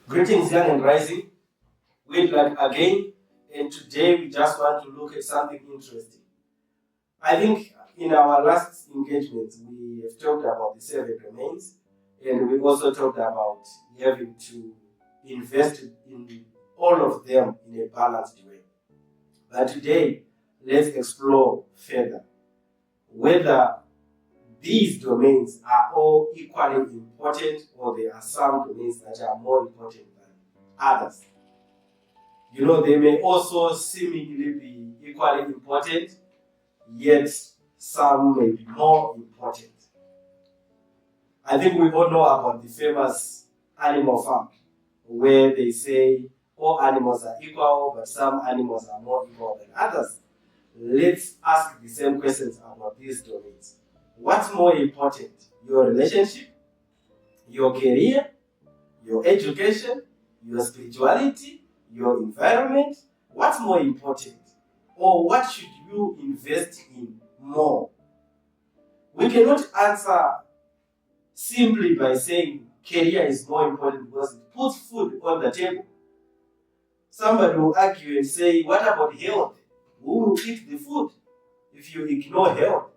Greetings, young and rising. We're back again, and today we just want to look at something interesting. I think in our last engagement, we have talked about the 7 domains, and we also talked about having to invest in all of them in a balanced way. But today, let's explore further whether these domains are all equally important or there are some domains that are more important than others. They may also seemingly be equally important, yet some may be more important. I think we all know about the famous animal farm, where they say all animals are equal, but some animals are more equal than others. Let's ask the same questions about these domains. What's more important? Your relationship, your career, your education, your spirituality, your environment? What's more important? Or what should you invest in more? We cannot answer simply by saying career is more important because it puts food on the table. Somebody will argue and say, what about health? Who will eat the food if you ignore health?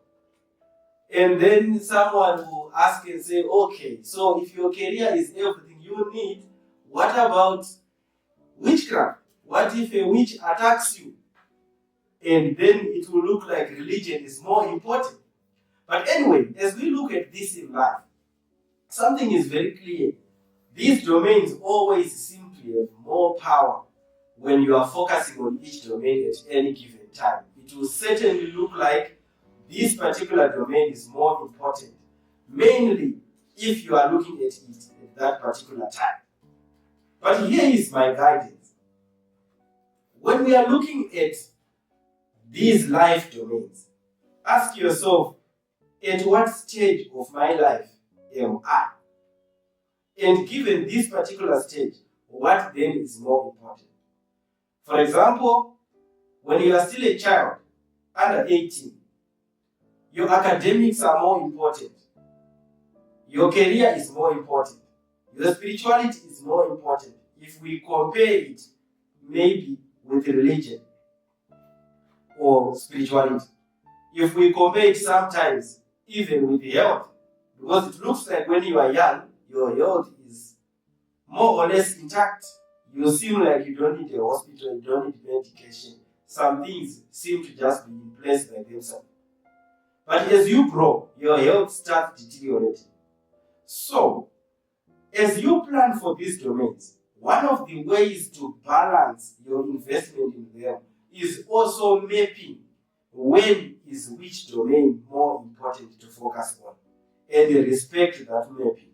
And then someone will ask and say, okay, so if your career is everything you need, what about witchcraft? What if a witch attacks you? And then it will look like religion is more important. But anyway, as we look at this in life, something is very clear. These domains always simply have more power when you are focusing on each domain at any given time. It will certainly look like this particular domain is more important, mainly if you are looking at it at that particular time. But here is my guidance. When we are looking at these life domains, ask yourself, at what stage of my life am I? And given this particular stage, what then is more important? For example, when you are still a child, under 18, your academics are more important. Your career is more important. Your spirituality is more important. If we compare it maybe with religion or spirituality, if we compare it sometimes even with health, because it looks like when you are young, your health is more or less intact. You seem like you don't need a hospital, you don't need medication. Some things seem to just be in place by themselves. But as you grow, your health starts deteriorating. So, as you plan for these domains, one of the ways to balance your investment in them is also mapping when is which domain more important to focus on and respect that mapping.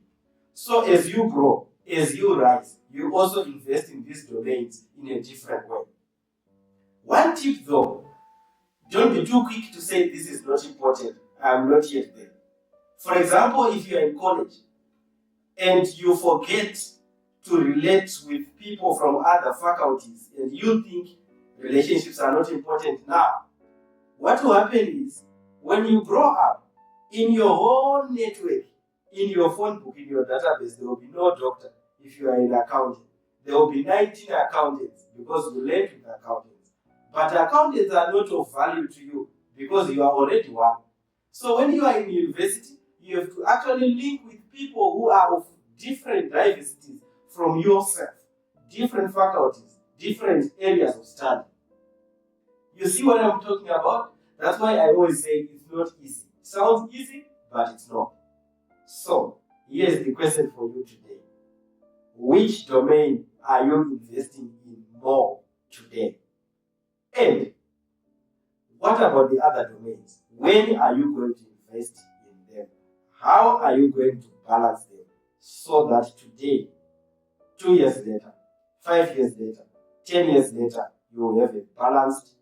So as you grow, as you rise, you also invest in these domains in a different way. One tip though, don't be too quick to say this is not important, I'm not yet there. For example, if you are in college and you forget to relate with people from other faculties and you think relationships are not important now, what will happen is when you grow up, in your whole network, in your phone book, in your database, there will be no doctor if you are in accounting. There will be 19 accountants because you learned with accountants. But accountants are not of value to you because you are already one. So when you are in university, you have to actually link with people who are of different diversities from yourself, different faculties, different areas of study. You see what I'm talking about? That's why I always say it's not easy. It sounds easy, but it's not. So, here's the question for you today. Which domain are you investing in more today? And what about the other domains? When are you going to invest in them? How are you going to balance them so that today, 2 years later, 5 years later, 10 years later, you will have a balanced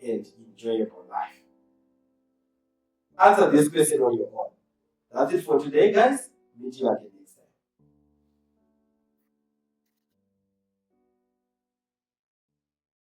and enjoyable life? Answer this question on your own. That's it for today, guys. Meet you again.